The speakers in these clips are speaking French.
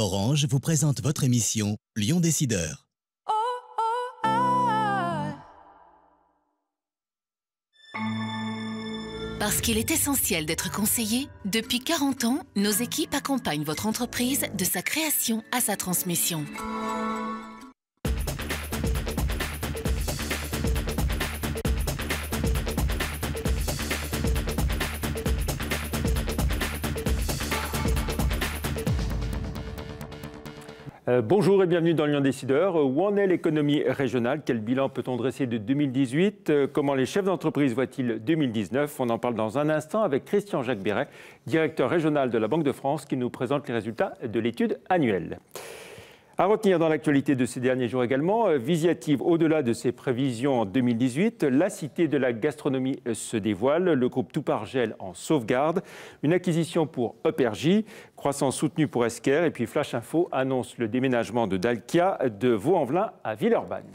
Orange vous présente votre émission Lyon Décideur. Parce qu'il est essentiel d'être conseillé, depuis 40 ans, nos équipes accompagnent votre entreprise de sa création à sa transmission. Bonjour et bienvenue dans Lyon Décideur. Où en est l'économie régionale? Quel bilan peut-on dresser de 2018? Comment les chefs d'entreprise voient-ils 2019? On en parle dans un instant avec Christian-Jacques Biret, directeur régional de la Banque de France, qui nous présente les résultats de l'étude annuelle. À retenir dans l'actualité de ces derniers jours également, Visiative, au-delà de ses prévisions en 2018, la cité de la gastronomie se dévoile, le groupe Toupargel en sauvegarde, une acquisition pour Eupergie, croissance soutenue pour Esker, et puis Flash Info annonce le déménagement de Dalkia de Vaux-en-Velin à Villeurbanne.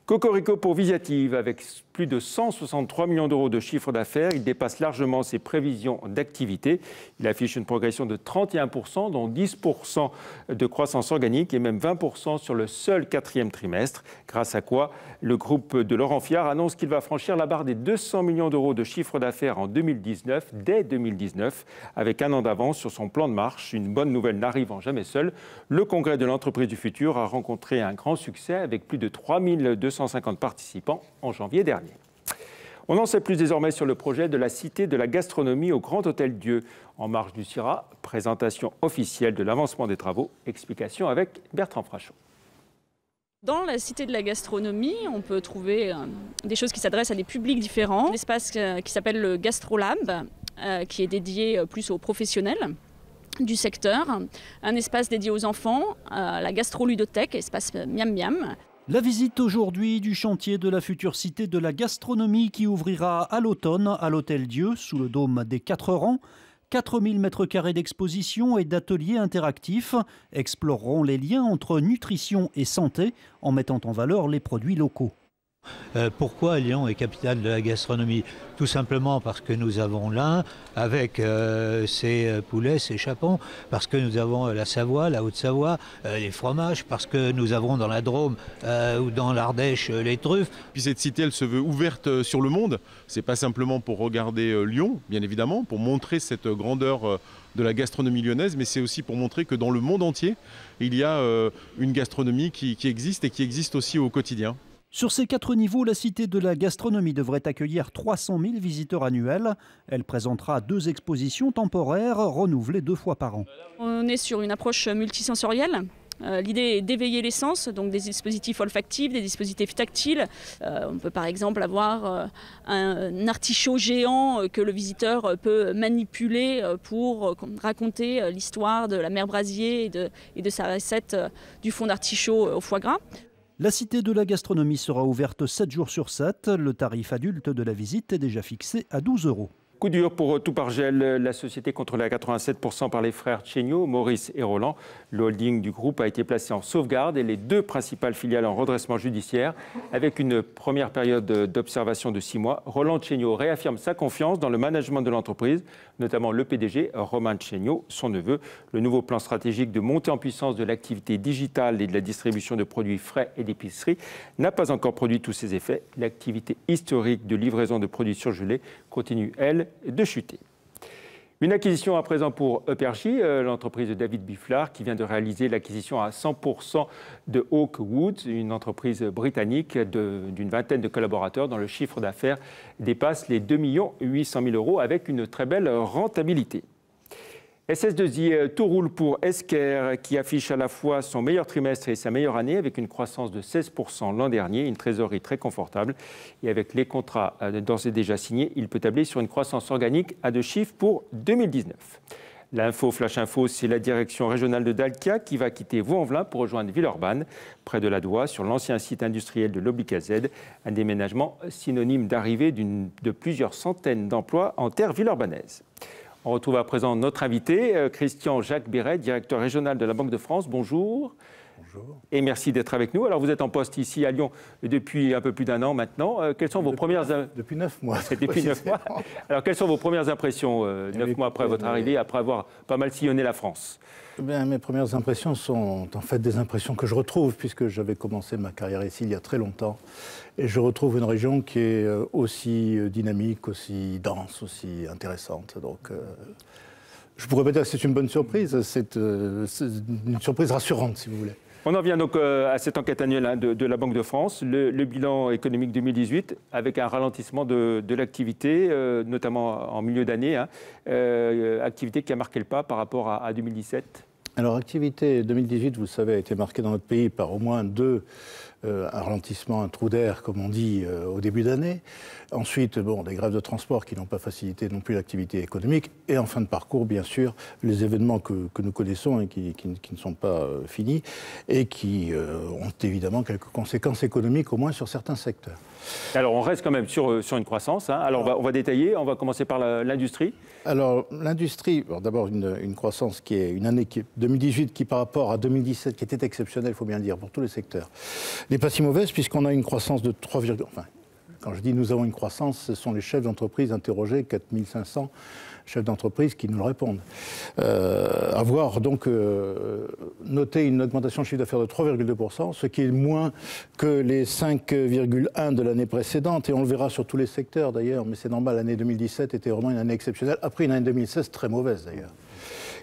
Cocorico pour Visiative, avec plus de 163 millions d'euros de chiffre d'affaires, il dépasse largement ses prévisions d'activité. Il affiche une progression de 31%, dont 10% de croissance organique et même 20% sur le seul quatrième trimestre. Grâce à quoi, le groupe de Laurent Fiard annonce qu'il va franchir la barre des 200 millions d'euros de chiffre d'affaires en 2019, dès 2019, avec un an d'avance sur son plan de marche. Une bonne nouvelle n'arrivant jamais seule. Le congrès de l'entreprise du futur a rencontré un grand succès avec plus de 3250 participants en janvier dernier. On en sait plus désormais sur le projet de la Cité de la Gastronomie au Grand Hôtel Dieu, en marge du CIRA. Présentation officielle de l'avancement des travaux. Explication avec Bertrand Frachon. Dans la Cité de la Gastronomie, on peut trouver des choses qui s'adressent à des publics différents. L'espace qui s'appelle le GastroLab, qui est dédié plus aux professionnels du secteur. Un espace dédié aux enfants, la gastroludothèque, espace miam miam. La visite aujourd'hui du chantier de la future Cité de la Gastronomie qui ouvrira à l'automne à l'Hôtel Dieu, sous le dôme des 4 rangs. 4000 m² d'exposition et d'ateliers interactifs exploreront les liens entre nutrition et santé en mettant en valeur les produits locaux. Pourquoi Lyon est capitale de la gastronomie? Tout simplement parce que nous avons l'Ain avec ses poulets, ses chapons, parce que nous avons la Savoie, la Haute-Savoie, les fromages, parce que nous avons dans la Drôme ou dans l'Ardèche les truffes. Puis cette cité, elle se veut ouverte sur le monde. C'est pas simplement pour regarder Lyon, bien évidemment, pour montrer cette grandeur de la gastronomie lyonnaise, mais c'est aussi pour montrer que dans le monde entier, il y a une gastronomie qui existe et qui existe aussi au quotidien. Sur ces 4 niveaux, la Cité de la Gastronomie devrait accueillir 300 000 visiteurs annuels. Elle présentera 2 expositions temporaires renouvelées 2 fois par an. On est sur une approche multisensorielle. L'idée est d'éveiller les sens, donc des dispositifs olfactifs, des dispositifs tactiles. On peut par exemple avoir un artichaut géant que le visiteur peut manipuler pour raconter l'histoire de la mère Brasier et de sa recette du fond d'artichaut au foie gras. La Cité de la Gastronomie sera ouverte 7 jours sur 7. Le tarif adulte de la visite est déjà fixé à 12 €. Coup dur pour Toupargel, la société contrôlée à 87% par les frères Tchéniaud, Maurice et Roland. Le holding du groupe a été placé en sauvegarde et les 2 principales filiales en redressement judiciaire. Avec une première période d'observation de 6 mois, Roland Tchéniaud réaffirme sa confiance dans le management de l'entreprise, notamment le PDG, Romain Tchéniaud, son neveu. Le nouveau plan stratégique de montée en puissance de l'activité digitale et de la distribution de produits frais et d'épicerie n'a pas encore produit tous ses effets. L'activité historique de livraison de produits surgelés continue, elle, de chuter. Une acquisition à présent pour Eupergie, l'entreprise de David Bifflard qui vient de réaliser l'acquisition à 100% de Oak Woods, une entreprise britannique d'une vingtaine de collaborateurs dont le chiffre d'affaires dépasse les 2 800 000 € avec une très belle rentabilité. SS2I, tout roule pour Esker qui affiche à la fois son meilleur trimestre et sa meilleure année avec une croissance de 16% l'an dernier, une trésorerie très confortable. Et avec les contrats d'ores et déjà signés, il peut tabler sur une croissance organique à 2 chiffres pour 2019. L'info, Flash Info, c'est la direction régionale de Dalkia qui va quitter Vaux-en-Velin pour rejoindre Villeurbanne, près de la Doua, sur l'ancien site industriel de l'Oblica-Z. Un déménagement synonyme d'arrivée de plusieurs centaines d'emplois en terre villeurbannaise. On retrouve à présent notre invité, Christian-Jacques Biret, directeur régional de la Banque de France. Bonjour. Bonjour. Et merci d'être avec nous. Alors, vous êtes en poste ici à Lyon depuis un peu plus d'un an maintenant. Quelles sont vos premières... Depuis 9 mois. Depuis 9 mois. Alors, quelles sont vos premières impressions 9 mois après votre arrivée, après avoir pas mal sillonné la France? Bien, mes premières impressions sont en fait des impressions que je retrouve, puisque j'avais commencé ma carrière ici il y a très longtemps. Et je retrouve une région qui est aussi dynamique, aussi dense, aussi intéressante. Donc, je pourrais pas dire que c'est une bonne surprise, c'est une surprise rassurante, si vous voulez. On en vient donc à cette enquête annuelle de la Banque de France, le bilan économique 2018, avec un ralentissement de l'activité, notamment en milieu d'année, activité qui a marqué le pas par rapport à 2017. Alors, activité 2018, vous savez, a été marquée dans notre pays par au moins un ralentissement, un trou d'air, comme on dit, au début d'année. Ensuite, des grèves de transport qui n'ont pas facilité non plus l'activité économique. Et en fin de parcours, bien sûr, les événements que nous connaissons et qui ne sont pas finis et qui ont évidemment quelques conséquences économiques, au moins sur certains secteurs. Alors, on reste quand même sur une croissance. Alors, on va détailler. On va commencer par l'industrie. Alors, l'industrie, d'abord une croissance qui est une année 2018 qui, par rapport à 2017, qui était exceptionnelle, il faut bien le dire, pour tous les secteurs, n'est pas si mauvaise puisqu'on a une croissance de 3, quand je dis nous avons une croissance, ce sont les chefs d'entreprise interrogés, 4500 chefs d'entreprise qui nous le répondent. Avoir donc noté une augmentation de chiffre d'affaires de 3,2%, ce qui est moins que les 5,1% de l'année précédente, et on le verra sur tous les secteurs d'ailleurs, mais c'est normal, l'année 2017 était vraiment une année exceptionnelle, après une année 2016 très mauvaise d'ailleurs.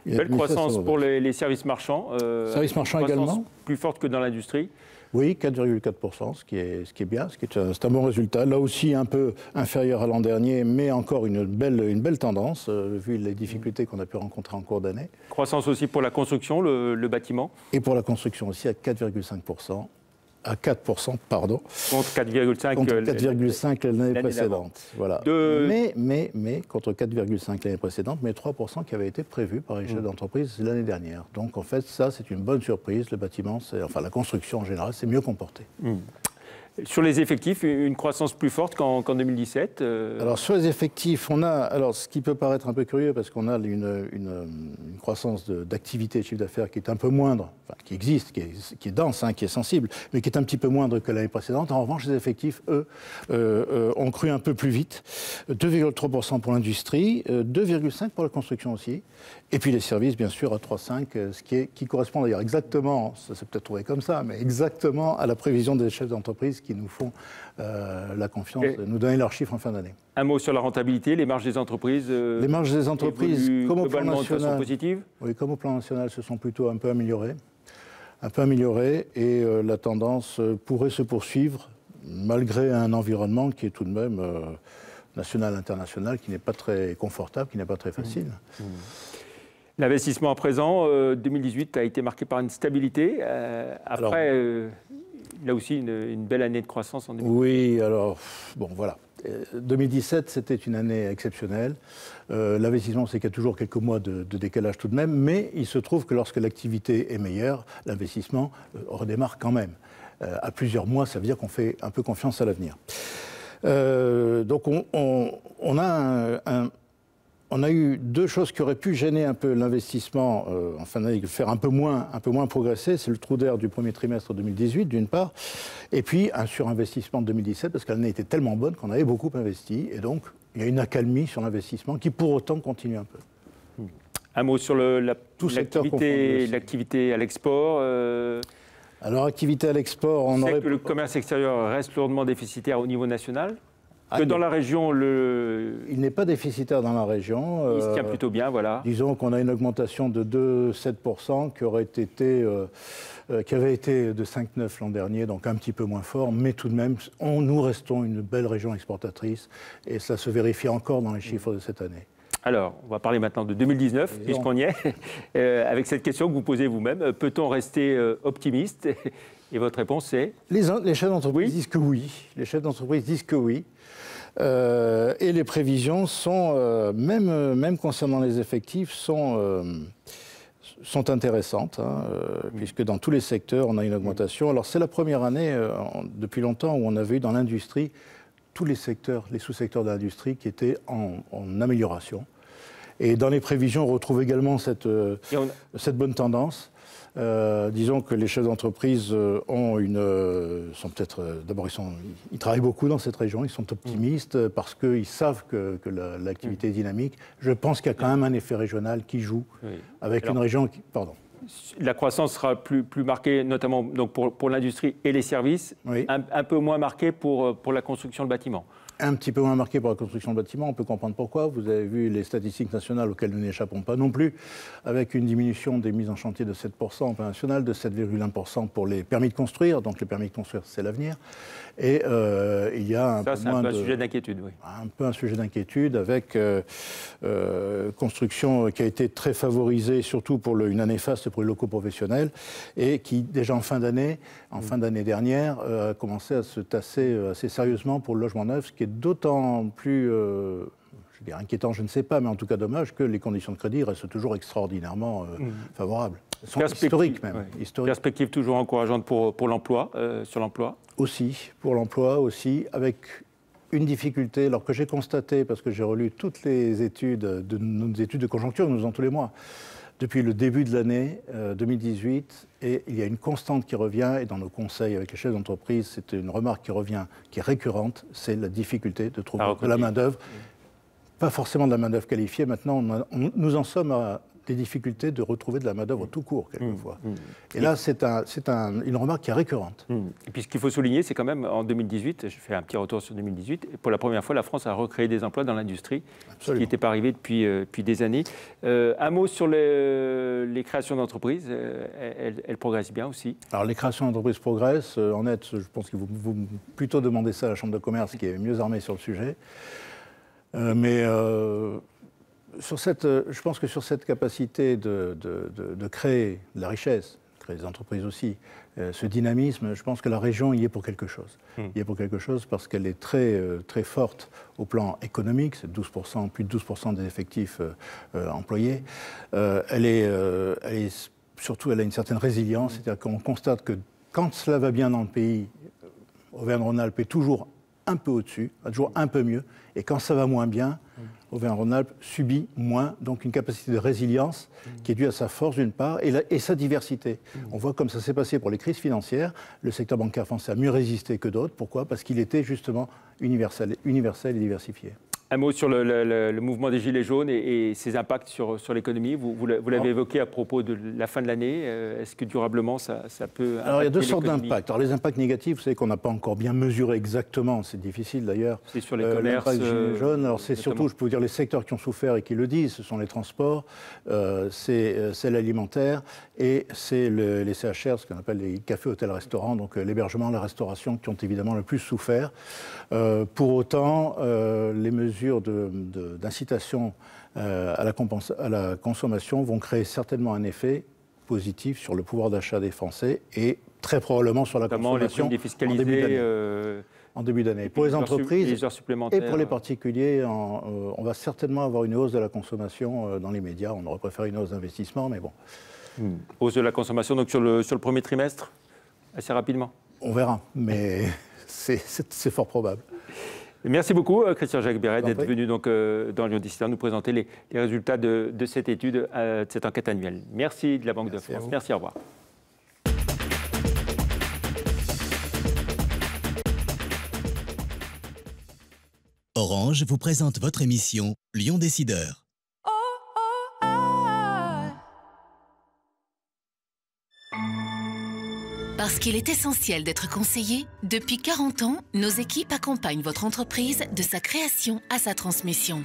Belle croissance pour les services marchands. Services marchands également. Plus forte que dans l'industrie. Oui, 4,4%, ce qui est bien, c'est un bon résultat. Là aussi, un peu inférieur à l'an dernier, mais encore une belle tendance, vu les difficultés qu'on a pu rencontrer en cours d'année. Croissance aussi pour la construction, le bâtiment. Et pour la construction aussi, à 4,5%. À 4%, pardon. Contre 4,5 l'année précédente. Voilà. Mais contre 4,5 l'année précédente, mais 3% qui avait été prévu par les chefs d'entreprise l'année dernière. Donc en fait, ça, c'est une bonne surprise. Le bâtiment, la construction en général, c'est mieux comporté. Sur les effectifs, une croissance plus forte qu'en 2017 Alors sur les effectifs, on a, ce qui peut paraître un peu curieux parce qu'on a une croissance d'activité de chiffre d'affaires qui est un peu moindre, qui existe, qui est dense, qui est sensible, mais qui est un petit peu moindre que l'année précédente. En revanche, les effectifs, eux, ont cru un peu plus vite. 2,3% pour l'industrie, 2,5% pour la construction aussi. Et puis les services, bien sûr, à 3,5%, qui correspond d'ailleurs exactement, ça s'est peut-être trouvé comme ça, mais exactement à la prévision des chefs d'entreprise qui nous font la confiance de nous donner leurs chiffres en fin d'année. Un mot sur la rentabilité, les marges des entreprises. Les marges des entreprises, comme au plan national, de façon positive. Oui, comme au plan national, se sont plutôt un peu améliorées. Et la tendance pourrait se poursuivre malgré un environnement qui est tout de même national, international, qui n'est pas très confortable, qui n'est pas très facile. L'investissement à présent, 2018 a été marqué par une stabilité. Après, là aussi, une belle année de croissance en 2018. Oui, alors, voilà. 2017, c'était une année exceptionnelle. L'investissement, c'est qu'il y a toujours quelques mois de décalage tout de même, mais il se trouve que lorsque l'activité est meilleure, l'investissement redémarre quand même. À plusieurs mois, ça veut dire qu'on fait un peu confiance à l'avenir. Donc on a eu deux choses qui auraient pu gêner un peu l'investissement en fin d'année, faire un peu moins progresser. C'est le trou d'air du premier trimestre 2018, d'une part, et puis un surinvestissement de 2017, parce que l'année était tellement bonne qu'on avait beaucoup investi, et donc il y a une accalmie sur l'investissement qui, pour autant, continue un peu. Un mot sur l'activité à l'export. Alors, activité à l'export, on aurait... que le commerce extérieur reste lourdement déficitaire au niveau national. Que dans la région, Il n'est pas déficitaire dans la région. Il se tient plutôt bien, voilà. Disons qu'on a une augmentation de 2,7% qui avait été de 5,9% l'an dernier, donc un petit peu moins fort, mais tout de même, nous restons une belle région exportatrice, et ça se vérifie encore dans les chiffres de cette année. Alors, on va parler maintenant de 2019, puisqu'on y est, avec cette question que vous posez vous-même. Peut-on rester optimiste? Et votre réponse, c'est? Les chefs d'entreprise disent que oui. Les chefs d'entreprise disent que oui. Et les prévisions sont, même concernant les effectifs, sont intéressantes, puisque dans tous les secteurs, on a une augmentation. Alors, c'est la première année, depuis longtemps, où on avait eu dans l'industrie tous les secteurs, les sous-secteurs de l'industrie qui étaient en amélioration. Et dans les prévisions, on retrouve également cette bonne tendance. Disons que les chefs d'entreprise ont sont peut-être, d'abord ils travaillent beaucoup dans cette région, ils sont optimistes parce qu'ils savent que l'activité est dynamique. Je pense qu'il y a quand même un effet régional qui joue avec une région qui... Pardon. La croissance sera plus marquée, notamment donc pour l'industrie et les services, un peu moins marquée pour la construction de bâtiments. Un petit peu moins marqué pour la construction de bâtiments, on peut comprendre pourquoi. Vous avez vu les statistiques nationales auxquelles nous n'échappons pas non plus, avec une diminution des mises en chantier de 7% en plan national, de 7,1% pour les permis de construire. Donc les permis de construire, c'est l'avenir. Et il y a un sujet d'inquiétude, oui. Un peu un sujet d'inquiétude avec construction qui a été très favorisée, surtout pour une année faste pour les locaux professionnels, et qui, déjà en fin d'année dernière, a commencé à se tasser assez sérieusement pour le logement neuf, ce qui est d'autant plus inquiétant, je ne sais pas, mais en tout cas dommage que les conditions de crédit restent toujours extraordinairement favorables. Elles sont historiques même. Oui. Perspective toujours encourageante pour l'emploi, sur l'emploi. Aussi, pour l'emploi aussi, avec une difficulté, alors que j'ai constaté, parce que j'ai relu toutes les études, nos études de conjoncture que nous faisons tous les mois, depuis le début de l'année 2018, et il y a une constante qui revient, et dans nos conseils avec les chefs d'entreprise, c'est une remarque qui revient, qui est récurrente, c'est la difficulté de trouver de la main-d'œuvre. Pas forcément de la main-d'œuvre qualifiée, maintenant nous en sommes à des difficultés de retrouver de la main-d'œuvre tout court, quelquefois. Et là, c'est une remarque qui est récurrente. Et puis ce qu'il faut souligner, c'est quand même en 2018, je fais un petit retour sur 2018, et pour la première fois, la France a recréé des emplois dans l'industrie, ce qui n'était pas arrivé depuis des années. Un mot sur les créations d'entreprises, elles progressent bien aussi. Alors les créations d'entreprises progressent. En net, je pense qu'il faut plutôt demander ça à la Chambre de commerce, qui est mieux armée sur le sujet. Je pense que sur cette capacité de créer de la richesse, de créer des entreprises aussi, ce dynamisme, je pense que la région y est pour quelque chose. Y est pour quelque chose parce qu'elle est très, très forte au plan économique, c'est 12%, plus de 12% des effectifs employés. Surtout, elle a une certaine résilience, c'est-à-dire qu'on constate que quand cela va bien dans le pays, Auvergne-Rhône-Alpes est toujours un peu au-dessus, toujours un peu mieux, et quand ça va moins bien, Auvergne-Rhône-Alpes subit moins, donc une capacité de résilience qui est due à sa force d'une part et sa diversité. On voit comme ça s'est passé pour les crises financières, le secteur bancaire français a mieux résisté que d'autres. Pourquoi ? Parce qu'il était justement universel et diversifié. Un mot sur le mouvement des Gilets jaunes et ses impacts sur l'économie. Vous l'avez évoqué à propos de la fin de l'année. Est-ce que durablement, ça peut impacter? Alors, il y a deux sortes d'impacts. Alors, les impacts négatifs, vous savez qu'on n'a pas encore bien mesuré exactement. C'est difficile, d'ailleurs. C'est sur les commerces. L'impact des Gilets jaunes, alors c'est surtout, je peux vous dire, les secteurs qui ont souffert et qui le disent. Ce sont les transports, c'est l'alimentaire et c'est les CHR, ce qu'on appelle les cafés, hôtels, restaurants, donc l'hébergement, la restauration, qui ont évidemment le plus souffert. Pour autant, les mesures d'incitation à la consommation vont créer certainement un effet positif sur le pouvoir d'achat des Français et très probablement sur la consommation en début d'année. Pour les entreprises et pour les particuliers, on va certainement avoir une hausse de la consommation dans les médias. On aurait préféré une hausse d'investissement, mais bon. Hausse de la consommation donc sur le premier trimestre, assez rapidement. On verra, mais c'est fort probable. Merci beaucoup, Christian-Jacques Béret, d'être venu donc, dans Lyon Décideur nous présenter les résultats de cette étude, de cette enquête annuelle. Merci de la Banque de France. Merci, au revoir. Orange vous présente votre émission Lyon Décideur. Parce qu'il est essentiel d'être conseillé, depuis 40 ans, nos équipes accompagnent votre entreprise de sa création à sa transmission.